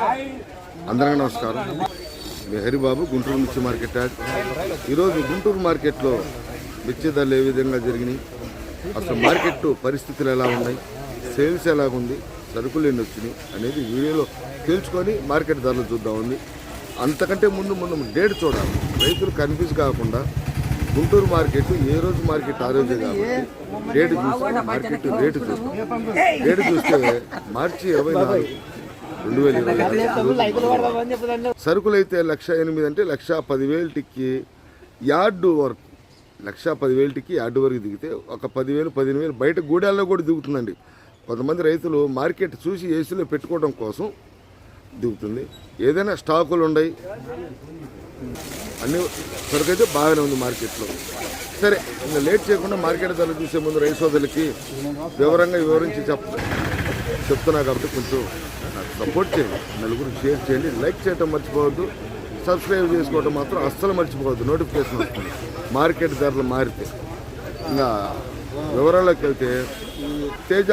అందరికీ నమస్కారం. మీ హరిబాబు, గుంటూరు మిర్చి మార్కెట్ యాడ్. ఈరోజు గుంటూరు మార్కెట్లో మిర్చి ధరలు ఏ విధంగా జరిగినాయి, అసలు మార్కెట్ పరిస్థితులు ఎలా ఉన్నాయి, సేల్స్ ఎలాగుంది, సరుకులు ఎన్ని వచ్చినాయి అనేది వీడియోలో తెలుసుకొని మార్కెట్ ధరలు చూద్దామండి. అంతకంటే ముందు డేట్ చూడాలి, రైతులు కన్ఫ్యూజ్ కాకుండా. గుంటూరు మార్కెట్ ఏ రోజు మార్కెట్ ఆ రోజే కాబట్టి డేట్ చూస్తే మార్కెట్ రేటు చూస్తాం. రేటు చూస్తే మార్చి 24, 2020 సరుకులు అయితే 1,08,000 అంటే 1,10,000కి యార్డు వరకు, 1,10,000కి యార్డు వరకు దిగితే ఒక 10,000, 15,000 బయట గూడాల్లో కూడా దిగుతుందండి. కొంతమంది రైతులు మార్కెట్ చూసి ఏసీలో పెట్టుకోవడం కోసం దిగుతుంది. ఏదైనా స్టాకులు ఉన్నాయి, అన్ని సరుకు అయితే బాగానే ఉంది మార్కెట్లో. సరే, ఇంకా లేట్ చేయకుండా మార్కెట్ ధరలు చూసే ముందు రైతు సోదరులకి వివరించి చెప్తున్నా కాబట్టి కొంచెం నాకు సపోర్ట్ చేయండి, నలుగురు షేర్ చేయండి, లైక్ చేయడం మర్చిపోవద్దు, సబ్స్క్రైబ్ చేసుకోవడం మాత్రం అస్సలు మర్చిపోవద్దు. నోటిఫికేషన్ వస్తుంది మార్కెట్ ధరలు మారితే. ఇంకా వివరాల్లోకి వెళ్తే, తేజ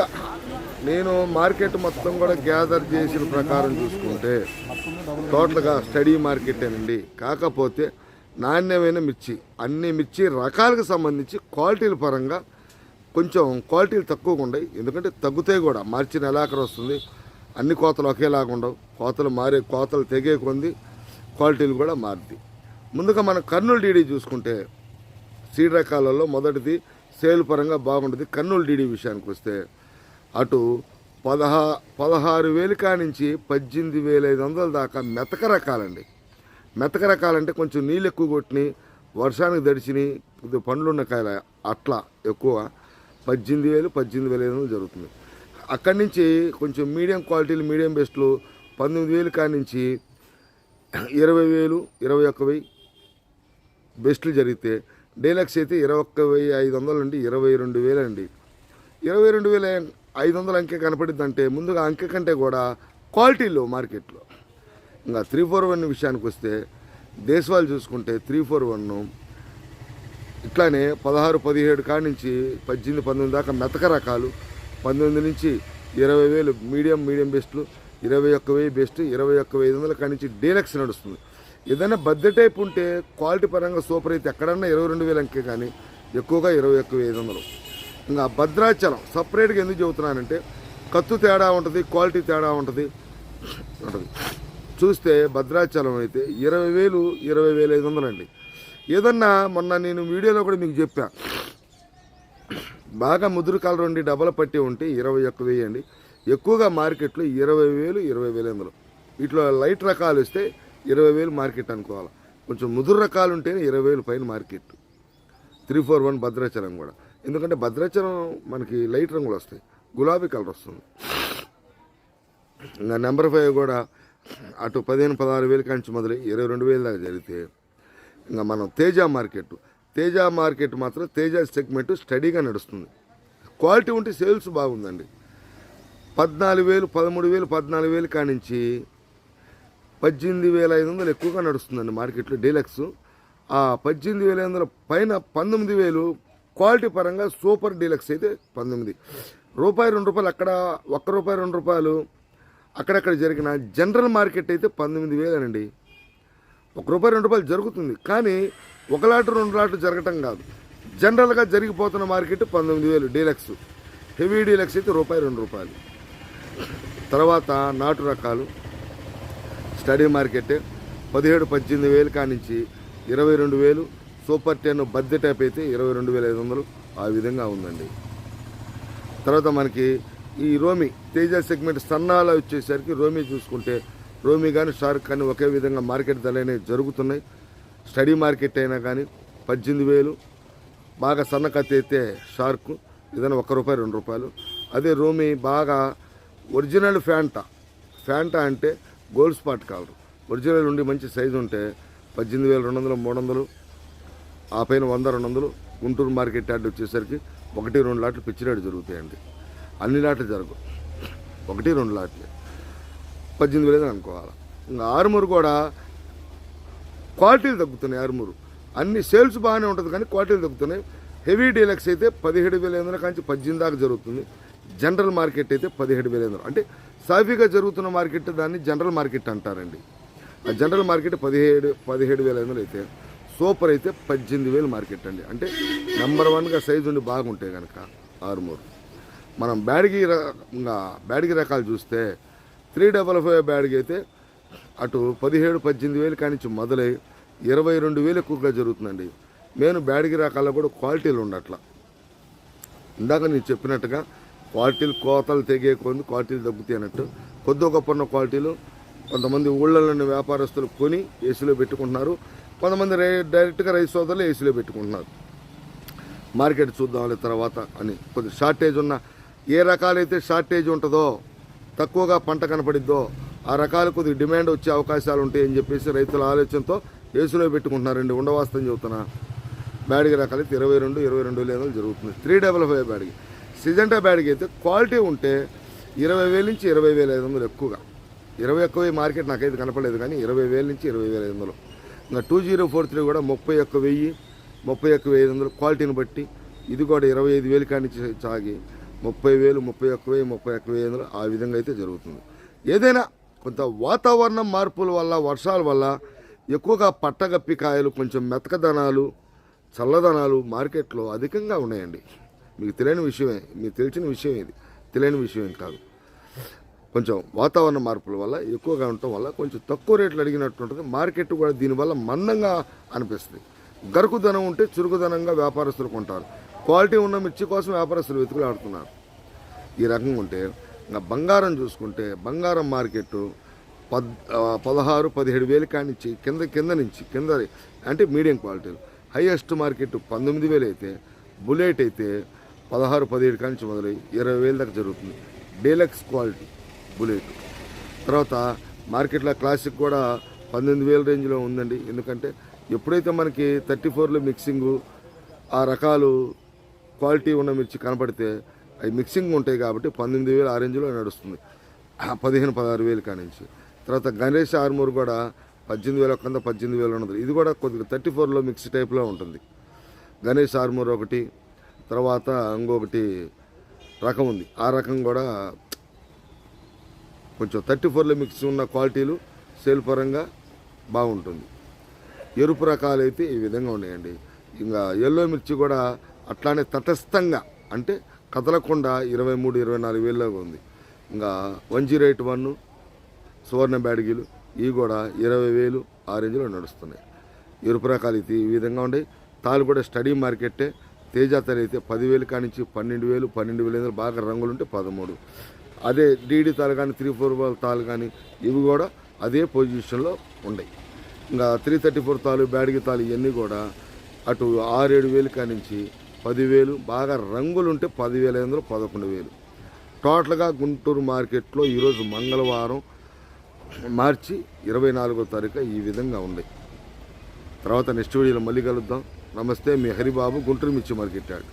నేను మార్కెట్ మొత్తం కూడా గ్యాదర్ చేసిన ప్రకారం చూసుకుంటే టోటల్గా స్టడీ మార్కెటేనండి. కాకపోతే నాణ్యమైన మిర్చి, అన్ని మిర్చి రకాలకు సంబంధించి క్వాలిటీల పరంగా కొంచెం క్వాలిటీలు తక్కువగా ఉన్నాయి. ఎందుకంటే తగ్గుతాయి కూడా, మార్చి నెలాఖరు వస్తుంది, అన్ని కోతలు ఒకేలాగా ఉండవు, కోతలు తెగే కొంది క్వాలిటీలు కూడా మారుతాయి. ముందుగా మనం కర్నూలు డీడీ చూసుకుంటే సీడ్ రకాలలో మొదటిది సేల్ పరంగా బాగుంటుంది. కర్నూలు డీడీ విషయానికి వస్తే అటు 16,000 కానించి 18,500 దాకా మెతక రకాలండి. మెతక రకాలంటే కొంచెం నీళ్ళు ఎక్కువ కొట్టినాయి, వర్షానికి దడిచినాయి, కొద్దిగా పండ్లున్న కాయలు అట్లా ఎక్కువ 18,000, 18,500 జరుగుతుంది. అక్కడి నుంచి కొంచెం మీడియం క్వాలిటీలు, మీడియం బెస్ట్లు 19,000 కానించి 20,000, 21,000 బెస్ట్లు జరిగితే, డీలక్స్ అయితే 21,500 నుండి 22,000 అండి. 22,500 అంకె కనపడిద్దంటే ముందుగా అంకె కంటే కూడా క్వాలిటీలో మార్కెట్లో. ఇంకా 341 విషయానికి వస్తే దేశవాళ్ళు చూసుకుంటే 341 ఇట్లానే 16, 17 కాడి నుంచి 18, 19 దాకా మెతక రకాలు, 19 నుంచి 20,000 మీడియం బెస్ట్లు, 21,000 బెస్ట్, 21,500 కాడి నుంచి డీలక్స్ నడుస్తుంది. ఏదైనా బద్దె టైప్ ఉంటే క్వాలిటీ పరంగా సూపర్ అయితే ఎక్కడన్నా 22,000 అంకే, కానీ ఎక్కువగా 21,500. ఇంకా భద్రాచలం సపరేట్గా ఎందుకు చెబుతున్నానంటే కత్తు తేడా ఉంటుంది, క్వాలిటీ తేడా ఉంటుంది. చూస్తే భద్రాచలం అయితే 20,000, 20,500 అండి. ఏదన్నా మొన్న నేను వీడియోలో కూడా మీకు చెప్పా, బాగా ముదురు కలర్ ఉండి డబల్ పట్టి ఉంటే 21,000 అండి. ఎక్కువగా మార్కెట్లో 20,000, 20,500. వీటిలో లైట్ రకాలు వస్తే 20,000 మార్కెట్ అనుకోవాలి. కొంచెం ముదురు రకాలు ఉంటేనే 20,000 పైన మార్కెట్. 341 భద్రాచలం కూడా, ఎందుకంటే భద్రాచలం మనకి లైట్ రంగులు వస్తాయి, గులాబీ కలర్ వస్తుంది. ఇంకా నెంబర్ 5 కూడా అటు 15, 16,000 కాంచి మొదలై 22,000 దాకా జరిగితే, ఇంకా మనం తేజ మార్కెట్ మాత్రం తేజ సెగ్మెంట్ స్టడీగా నడుస్తుంది. క్వాలిటీ ఉంటే సేల్స్ బాగుందండి. 14,000, 13,000, 14,000 కానించి 18,500 ఎక్కువగా నడుస్తుందండి మార్కెట్లో డీలక్స్. ఆ 18,500 పైన 19,000 క్వాలిటీ పరంగా సూపర్ డీలక్స్ అయితే 19. రూపాయి 2 రూపాయలు అక్కడ, ₹1, ₹2 అక్కడక్కడ జరిగిన జనరల్ మార్కెట్ అయితే 19,000 అండి. ₹1, ₹2 జరుగుతుంది, కానీ 1 లాట్ 2 లాట్లు జరగటం కాదు, జనరల్గా జరిగిపోతున్న మార్కెట్ 19,000 డీలక్స్. హెవీ డీలక్స్ అయితే ₹1, ₹2. తర్వాత నాటు రకాలు స్టడీ మార్కెట్ 17, 18,000 కానించి 22,000. సూపర్ 10 బద్దె టైప్ అయితే 22,500. ఆ విధంగా ఉందండి. తర్వాత మనకి ఈ రోమి తేజ సెగ్మెంట్ సన్నాలు వచ్చేసరికి రోమి చూసుకుంటే, రోమి కానీ షార్క్ కానీ ఒకే విధంగా మార్కెట్ ధరలు అనేవి జరుగుతున్నాయి. స్టడీ మార్కెట్ అయినా కానీ 18,000. బాగా సన్న కత్తి అయితే షార్క్ ఏదైనా ₹1, ₹2. అదే రోమి బాగా ఒరిజినల్ ఫ్యాంటా అంటే గోల్డ్ స్పాట్ కలర్ ఒరిజినల్ ఉండి మంచి సైజు ఉంటే 18,200, 300. ఆ పైన 100, 200. గుంటూరు మార్కెట్ యార్డ్ వచ్చేసరికి 1, 2 లాట్లు పిచ్చి రేటు జరుగుతాయండి. అన్ని లాట్లు జరగవు, 1, 2 లాట్లు 18,000 అనుకోవాలి. ఇంకా ఆర్మూర్ కూడా క్వాలిటీలు తగ్గుతున్నాయి. ఆర్మూరు అన్ని సేల్స్ బాగానే ఉంటుంది, కానీ క్వాలిటీలు తగ్గుతున్నాయి. హెవీ డీలక్స్ అయితే 17,500 కాంచి 18 దాకా జరుగుతుంది. జనరల్ మార్కెట్ అయితే 17,500. అంటే సాఫీగా జరుగుతున్న మార్కెట్ దాన్ని జనరల్ మార్కెట్ అంటారండి. ఆ జనరల్ మార్కెట్ 17,500 అయితే సూపర్ అయితే 18,000 మార్కెట్ అండి. అంటే నెంబర్ 1గా సైజు ఉండి బాగుంటే కనుక ఆర్మూర్. మనం బ్యాడ్గి రకాలు చూస్తే 355 బ్యాడ్గి అయితే అటు 17,000-18,000 కానించి మొదలై 22,000 ఎక్కువగా జరుగుతుందండి. నేను బ్యాడ్గి రకాల్లో కూడా క్వాలిటీలు ఉండట్ల. ఇందాక నేను చెప్పినట్టుగా క్వాలిటీలు కోతలు తెగే కొంది క్వాలిటీలు తగ్గుతాయి అన్నట్టు. కొద్ది గొప్ప ఉన్న క్వాలిటీలు కొంతమంది ఊళ్ళలోని వ్యాపారస్తులు కొని ఏసీలో పెట్టుకుంటున్నారు. కొంతమంది డైరెక్ట్గా రైతు సోదరులు ఏసీలో పెట్టుకుంటున్నారు. మార్కెట్ చూద్దాం తర్వాత అని కొద్ది షార్టేజ్ ఉన్న ఏ రకాలైతే షార్టేజ్ ఉంటుందో తక్కువగా పంట కనపడిద్దో ఆ రకాలు కొద్దిగా డిమాండ్ వచ్చే అవకాశాలు ఉంటాయని చెప్పేసి రైతుల ఆలోచనతో ఏసీలో పెట్టుకుంటున్నారండి. ఉండవాస్తవం చెబుతున్నా. బ్యాడ్గి రకాలైతే 22,000 జరుగుతుంది. 355 బ్యాడ్గి. సిజంటా బ్యాడ్గి అయితే క్వాలిటీ ఉంటే 20,000 నుంచి 20,500 ఎక్కువగా. 20 ఎక్కువ మార్కెట్ నాకైతే కనపడలేదు కానీ 20,000 నుంచి 20,500. ఇంకా 2043 కూడా 31,000, 31,500 క్వాలిటీని బట్టి. ఇది కూడా 25,000 కానించి సాగి 30,000, 31,000, 31,500 ఆ విధంగా అయితే జరుగుతుంది. ఏదైనా కొంత వాతావరణం మార్పుల వల్ల వర్షాల వల్ల ఎక్కువగా పట్టగప్పి కాయలు కొంచెం మెతకదనాలు చల్లదనాలు మార్కెట్లో అధికంగా ఉన్నాయండి. మీకు తెలియని విషయమే, మీకు తెలిసిన విషయం ఇది, తెలియని విషయం కాదు. కొంచెం వాతావరణ మార్పుల వల్ల ఎక్కువగా ఉండటం వల్ల కొంచెం తక్కువ రేట్లు అడిగినట్టు ఉంటుంది. మార్కెట్ కూడా దీనివల్ల మందంగా అనిపిస్తుంది. గరుకుదనం ఉంటే చురుకుదనంగా వ్యాపారస్తులు కొంటారు. క్వాలిటీ ఉన్న మిర్చి కోసం వ్యాపారస్తులు వెతుకులాడుతున్నారు. ఈ రకంగా ఉంటే ఇంకా బంగారం చూసుకుంటే బంగారం మార్కెట్ 16-17,000 కానించి కింద అంటే మీడియం క్వాలిటీలు. హైయెస్ట్ మార్కెట్ 19,000 అయితే బుల్లెట్ అయితే 16-17 కానించి మొదలై 20,000 దాకా జరుగుతుంది. Deluxe quality bullet. తర్వాత మార్కెట్లో క్లాసిక్ కూడా 18,000 రేంజ్లో ఉందండి. ఎందుకంటే ఎప్పుడైతే మనకి 34లో మిక్సింగు ఆ రకాలు క్వాలిటీ ఉన్న మిర్చి కనపడితే అవి మిక్సింగ్ ఉంటాయి కాబట్టి 18,000 ఆ రేంజ్లో నడుస్తుంది. 15-16,000 కానించి. తర్వాత గణేష్ ఆర్మూర్ కూడా 18,000 కింద 18,000 ఉన్నది. ఇది కూడా కొద్దిగా 34లో మిక్స్ టైప్లో ఉంటుంది. గణేష్ ఆర్మూర్ ఒకటి, తర్వాత ఇంకొకటి రకం ఉంది. ఆ రకం కూడా కొంచెం 34లో మిక్స్ ఉన్న క్వాలిటీలు సేల్ పరంగా బాగుంటుంది. ఎరుపు రకాలు అయితే ఈ విధంగా ఉన్నాయండి. ఇంకా ఎల్లో మిర్చి కూడా అట్లానే తటస్థంగా అంటే కదలకుండా 23-24,000 ఉంది. ఇంకా 108 సువర్ణ బ్యాడ్గీలు ఇవి కూడా 20,000 ఆ రేంజ్లో నడుస్తున్నాయి. ఎరుపు రకాలు అయితే ఈ విధంగా ఉన్నాయి. తాలు కూడా స్టడీ మార్కెట్టే. తేజ తాలు అయితే 10,000 కానించి 12,000 బాగా రంగులు ఉంటే 13. అదే డీడీ తాలు కానీ 3-4 తాలు కానీ ఇవి కూడా అదే పొజిషన్లో ఉన్నాయి. ఇంకా 334 తాలు బ్యాడ్గి తాలు ఇవన్నీ కూడా అటు 6-7,000 కానించి 10,000 బాగా రంగులు ఉంటే 10,500, 11,000. టోటల్గా గుంటూరు మార్కెట్లో ఈరోజు మంగళవారం మార్చి 24వ తారీఖు ఈ విధంగా ఉన్నాయి. తర్వాత నెక్స్ట్ వీడియోలో మళ్ళీ కలుద్దాం. నమస్తే, మీ హరిబాబు, గుంటూరు మిర్చి మార్కెట్ యార్డ్.